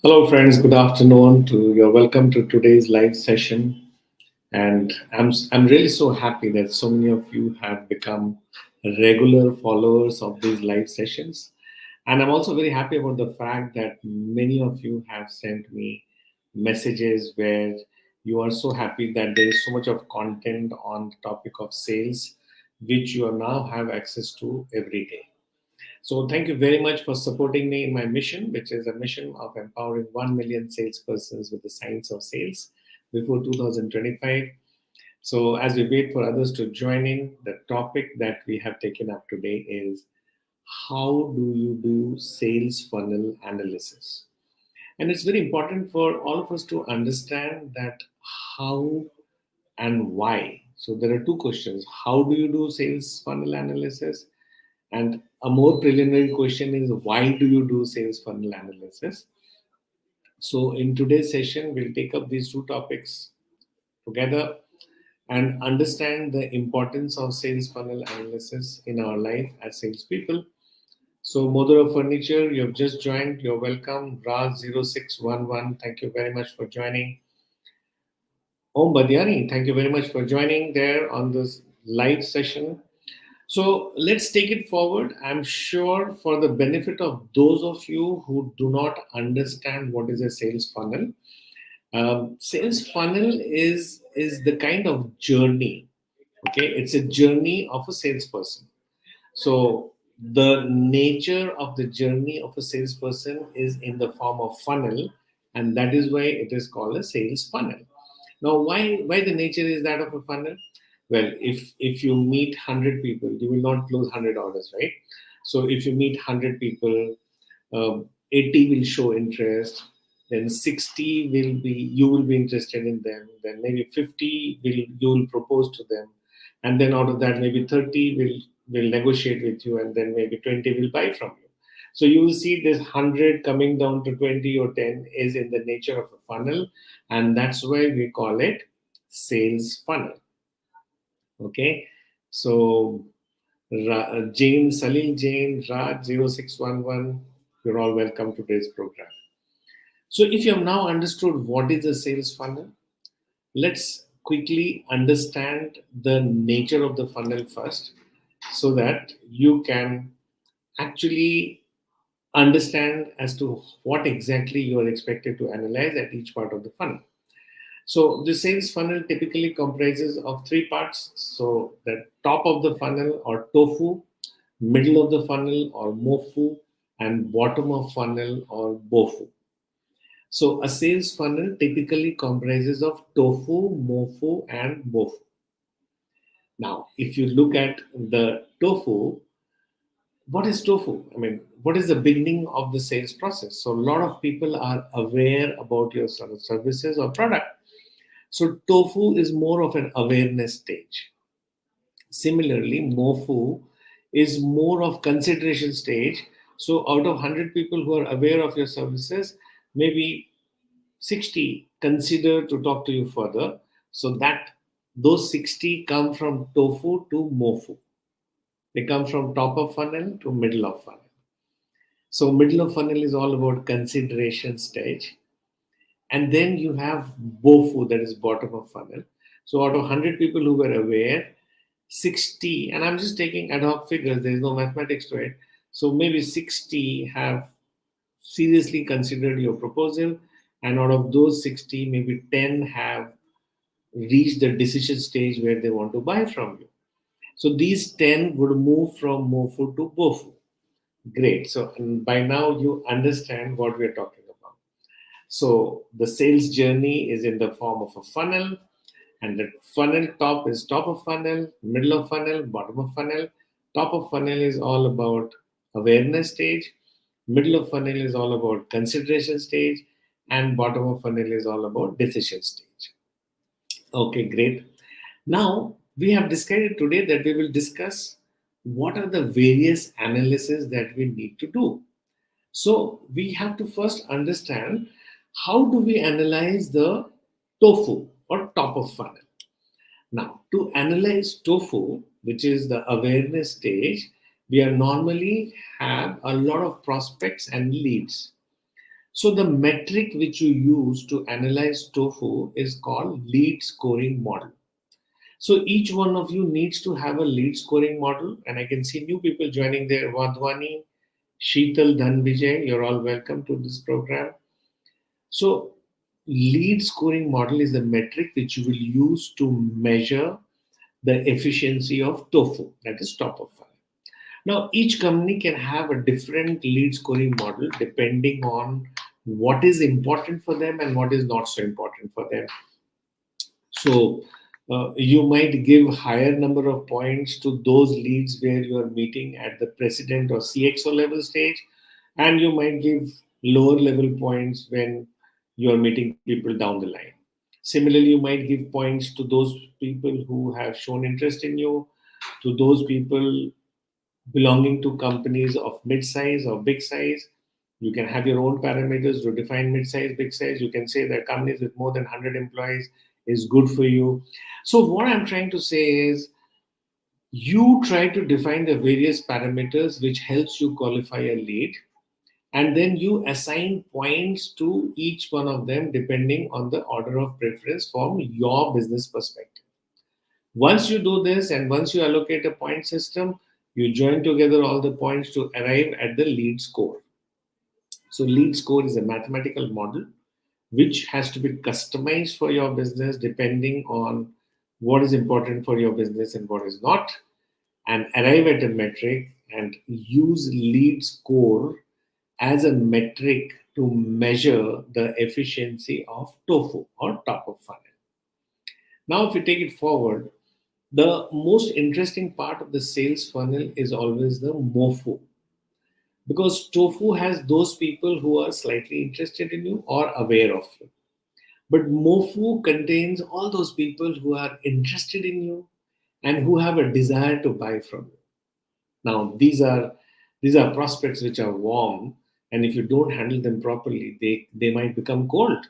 Hello, friends. Good afternoon. You're welcome to today's live session, and I'm really so happy that so many of you have become regular followers of these live sessions, and I'm also very happy about the fact that many of you have sent me messages where you are so happy that there is so much of content on the topic of sales, which you now have access to every day. So thank you very much for supporting me in my mission, which is a mission of empowering 1 million salespersons with the science of sales before 2025. So as we wait for others to join in, the topic that we have taken up today is how do you do sales funnel analysis? And it's very important for all of us to understand that how and why. So there are two questions. How do you do sales funnel analysis? And a more preliminary question is why do you do sales funnel analysis? So in today's session, we'll take up these two topics together and understand the importance of sales funnel analysis in our life as salespeople. So Mother of Furniture, you have just joined. You're welcome. Raz0611, thank you very much for joining. Om Badiani, thank you very much for joining there on this live session. So let's take it forward. I'm sure for the benefit of those of you who do not understand what is a sales funnel, sales funnel is the kind of journey. Okay, it's a journey of a salesperson. So the nature of the journey of a salesperson is in the form of funnel, and that is why it is called a sales funnel. Now, why the nature is that of a funnel? Well, if you meet 100 people, you will not close 100 orders, right? So if you meet 100 people, 80 will show interest, then 60 will be you will be interested in them, then maybe 50 will you will propose to them, and then out of that maybe 30 will negotiate with you, and then maybe 20 will buy from you. So you will see this 100 coming down to 20 or 10 is in the nature of a funnel, and that's why we call it sales funnel. Okay, so Jane, Salil Jane, Raj0611, you're all welcome to today's program. So if you have now understood what is a sales funnel, let's quickly understand the nature of the funnel first so that you can actually understand as to what exactly you are expected to analyze at each part of the funnel. So the sales funnel typically comprises of three parts. So the top of the funnel or tofu, middle of the funnel or mofu, and bottom of funnel or bofu. So a sales funnel typically comprises of tofu, mofu, and bofu. Now, if you look at the tofu, what is tofu? I mean, what is the beginning of the sales process? So a lot of people are aware about your sort of services or product. So tofu is more of an awareness stage. Similarly, mofu is more of consideration stage. So out of 100 people who are aware of your services, maybe 60 consider to talk to you further. So that those 60 come from tofu to mofu. They come from top of funnel to middle of funnel. So middle of funnel is all about consideration stage. And then you have bofu, that is bottom of funnel. So out of 100 people who were aware, 60, and I'm just taking ad hoc figures, there is no mathematics to it. So maybe 60 have seriously considered your proposal, and out of those 60, maybe 10 have reached the decision stage where they want to buy from you. So these 10 would move from MOFU to BOFU. Great. So by now you understand what we're talking about. So the sales journey is in the form of a funnel, and the funnel top is top of funnel, middle of funnel, bottom of funnel. Top of funnel is all about awareness stage, middle of funnel is all about consideration stage, and bottom of funnel is all about decision stage. Okay, great. Now we have decided today that we will discuss what are the various analyses that we need to do. So we have to first understand how do we analyze the tofu or top of funnel. Now, to analyze tofu, which is the awareness stage, we are normally have a lot of prospects and leads. So the metric which you use to analyze tofu is called lead scoring model. So each one of you needs to have a lead scoring model, and I can see new people joining there. Vadwani, Sheetal Dhanvijay, you're all welcome to this program. So lead scoring model is the metric which you will use to measure the efficiency of tofu, that is top of funnel. Now, each company can have a different lead scoring model depending on what is important for them and what is not so important for them. So, you might give higher number of points to those leads where you are meeting at the president or CXO level stage, and you might give lower level points when you are meeting people down the line. Similarly, you might give points to those people who have shown interest in you, to those people belonging to companies of mid size or big size. You can have your own parameters to define mid size, big size. You can say that companies with more than 100 employees is good for you. So, what I'm trying to say is you try to define the various parameters which helps you qualify a lead, and then you assign points to each one of them depending on the order of preference from your business perspective. Once you do this and once you allocate a point system, you join together all the points to arrive at the lead score. So, lead score is a mathematical model which has to be customized for your business depending on what is important for your business and what is not, and arrive at a metric and use lead score as a metric to measure the efficiency of tofu or top of funnel. Now, if you take it forward, the most interesting part of the sales funnel is always the MOFU, because tofu has those people who are slightly interested in you or aware of you. But MOFU contains all those people who are interested in you and who have a desire to buy from you. Now, these are prospects which are warm, and if you don't handle them properly, they might become cold.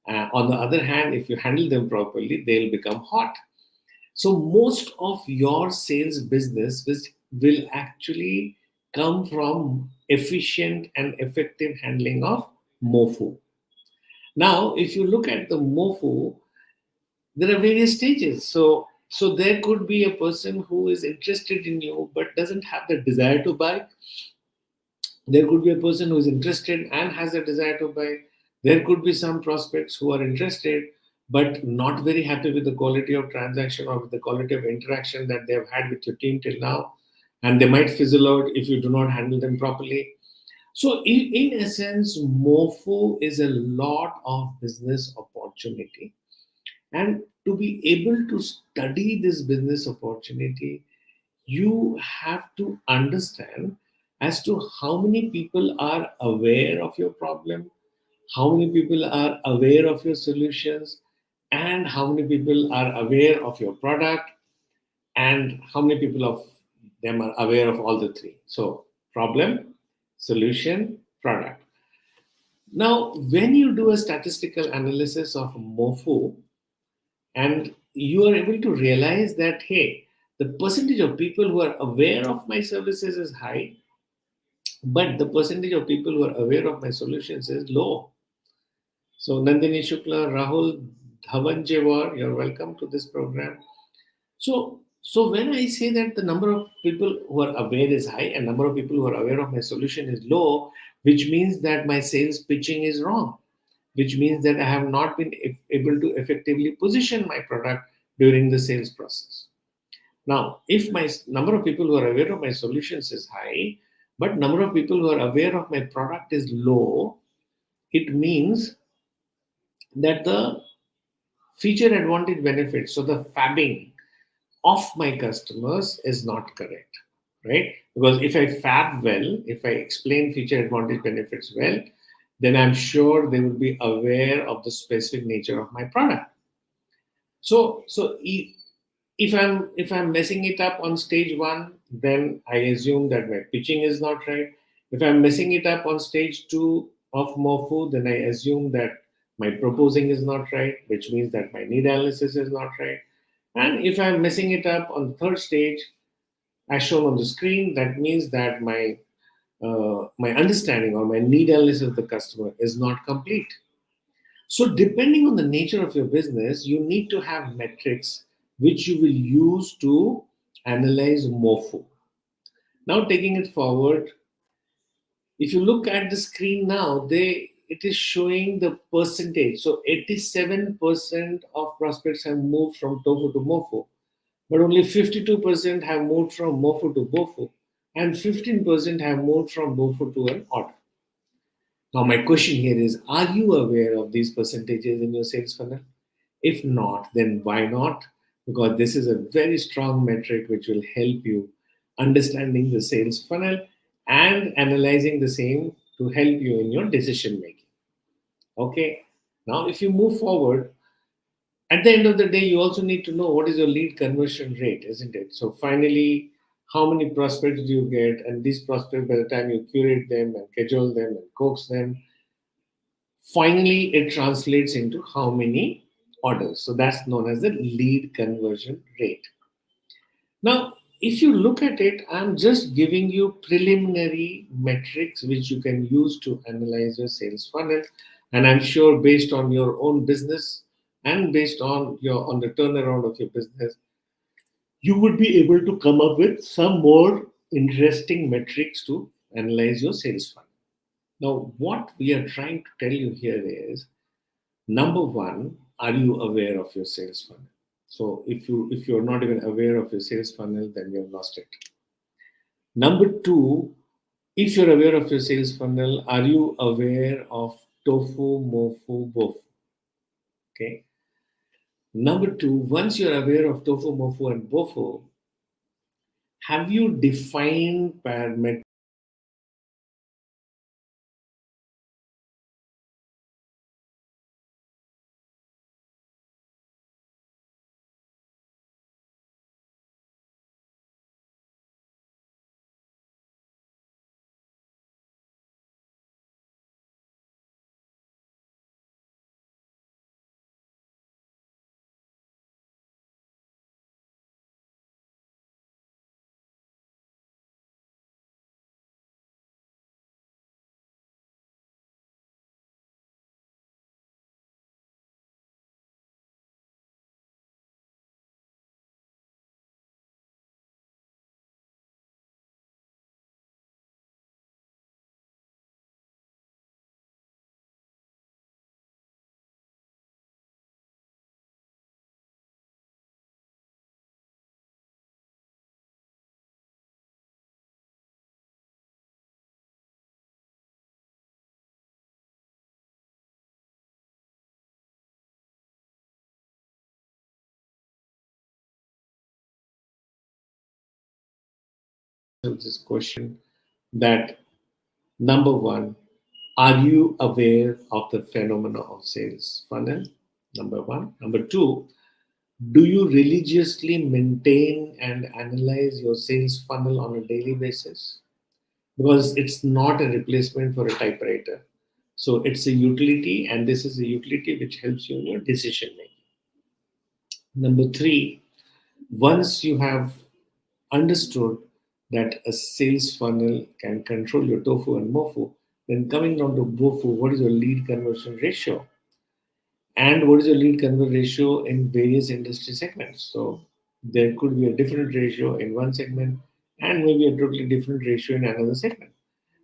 On the other hand, if you handle them properly, they'll become hot. So most of your sales business will actually come from efficient and effective handling of MOFU. Now, if you look at the MOFU, there are various stages. So there could be a person who is interested in you but doesn't have the desire to buy. There could be a person who is interested and has a desire to buy. There could be some prospects who are interested but not very happy with the quality of transaction or with the quality of interaction that they have had with your team till now, and they might fizzle out if you do not handle them properly. So, in essence, MOFO is a lot of business opportunity, and to be able to study this business opportunity, you have to understand as to how many people are aware of your problem, how many people are aware of your solutions, and how many people are aware of your product, and how many people of them are aware of all the three. So, problem, solution, product. Now, when you do a statistical analysis of MOFO, and you are able to realize that, hey, the percentage of people who are aware of my services is high, but the percentage of people who are aware of my solutions is low. So, Nandini Shukla, Rahul Dhawanjewar, you're welcome to this program. So when I say that the number of people who are aware is high and number of people who are aware of my solution is low, which means that my sales pitching is wrong, which means that I have not been able to effectively position my product during the sales process. Now, if my number of people who are aware of my solutions is high, but number of people who are aware of my product is low, it means that the feature advantage benefits, so the fabbing of my customers is not correct, right? Because if I fab well, if I explain feature advantage benefits well, then I'm sure they will be aware of the specific nature of my product. So if I'm messing it up on stage one, then I assume that my pitching is not right. If I'm messing it up on stage two of MOFU, then I assume that my proposing is not right, which means that my need analysis is not right. And if I'm messing it up on the third stage, as shown on the screen, that means that my my understanding or my need analysis of the customer is not complete. So, depending on the nature of your business, you need to have metrics which you will use to analyze MOFO. Now, taking it forward, if you look at the screen now, it is showing the percentage. So, 87% of prospects have moved from TOFO to MOFO, but only 52% have moved from MOFO to BOFO, and 15% have moved from BOFO to an order. Now, my question here is, are you aware of these percentages in your sales funnel? If not, then why not? Because this is a very strong metric which will help you understanding the sales funnel and analyzing the same to help you in your decision making. Okay. Now, if you move forward, at the end of the day, you also need to know what is your lead conversion rate, isn't it? So, finally, how many prospects do you get? And these prospects, by the time you curate them and schedule them and coax them, finally it translates into how many orders. So that's known as the lead conversion rate. Now, if you look at it, I'm just giving you preliminary metrics which you can use to analyze your sales funnel. And I'm sure based on your own business and based on your on the turnaround of your business, you would be able to come up with some more interesting metrics to analyze your sales funnel. Now, what we are trying to tell you here is, number one, are you aware of your sales funnel? So if you're not even aware of your sales funnel, then you've lost it. Number two, if you're aware of your sales funnel, are you aware of tofu, mofu, bofu? Okay. Number two, once you're aware of tofu, mofu, and bofu, have you defined parameters this question that number one, are you aware of the phenomena of sales funnel? Number one. Number two, do you religiously maintain and analyze your sales funnel on a daily basis? Because it's not a replacement for a typewriter. So it's a utility, and this is a utility which helps you in your decision making. Number three, once you have understood that a sales funnel can control your tofu and mofu, then coming down to bofu, what is your lead conversion ratio? And what is your lead conversion ratio in various industry segments? So there could be a different ratio in one segment and maybe a totally different ratio in another segment.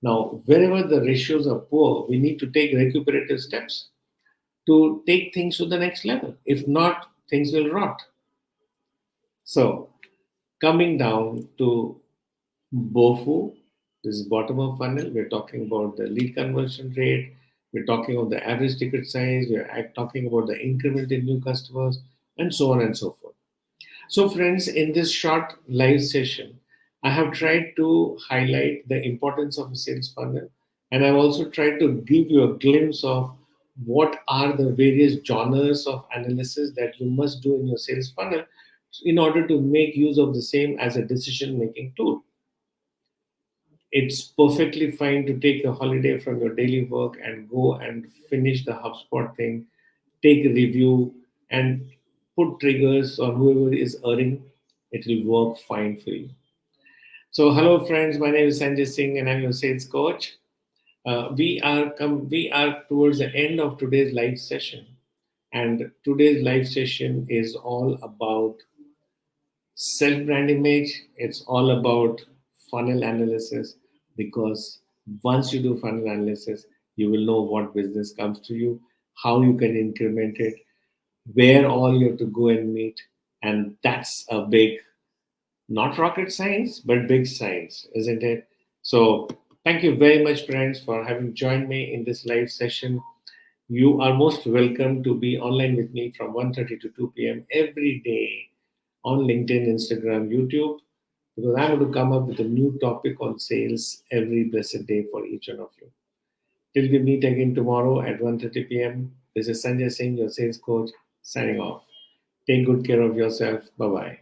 Now, wherever the ratios are poor, we need to take recuperative steps to take things to the next level. If not, things will rot. So, coming down to BOFU, this is bottom of funnel, we're talking about the lead conversion rate, we're talking about the average ticket size, we're talking about the increment in new customers, and so on and so forth. So, friends, in this short live session, I have tried to highlight the importance of a sales funnel, and I've also tried to give you a glimpse of what are the various genres of analysis that you must do in your sales funnel in order to make use of the same as a decision making tool. It's perfectly fine to take a holiday from your daily work and go and finish the HubSpot thing, take a review, and put triggers on whoever is earning. It will work fine for you. So, hello friends. My name is Sanjay Singh, and I'm your sales coach. We are towards the end of today's live session, and today's live session is all about self brand image. It's all about funnel analysis because once you do funnel analysis, you will know what business comes to you, how you can increment it, where all you have to go and meet, and that's a big, not rocket science, but big science, isn't it? So, thank you very much, friends, for having joined me in this live session. You are most welcome to be online with me from 1:30 to 2 p.m. every day on LinkedIn, Instagram, YouTube, because I'm going to come up with a new topic on sales every blessed day for each one of you. Till we meet again tomorrow at 1:30 p.m., this is Sanjay Singh, your sales coach, signing off. Take good care of yourself. Bye bye.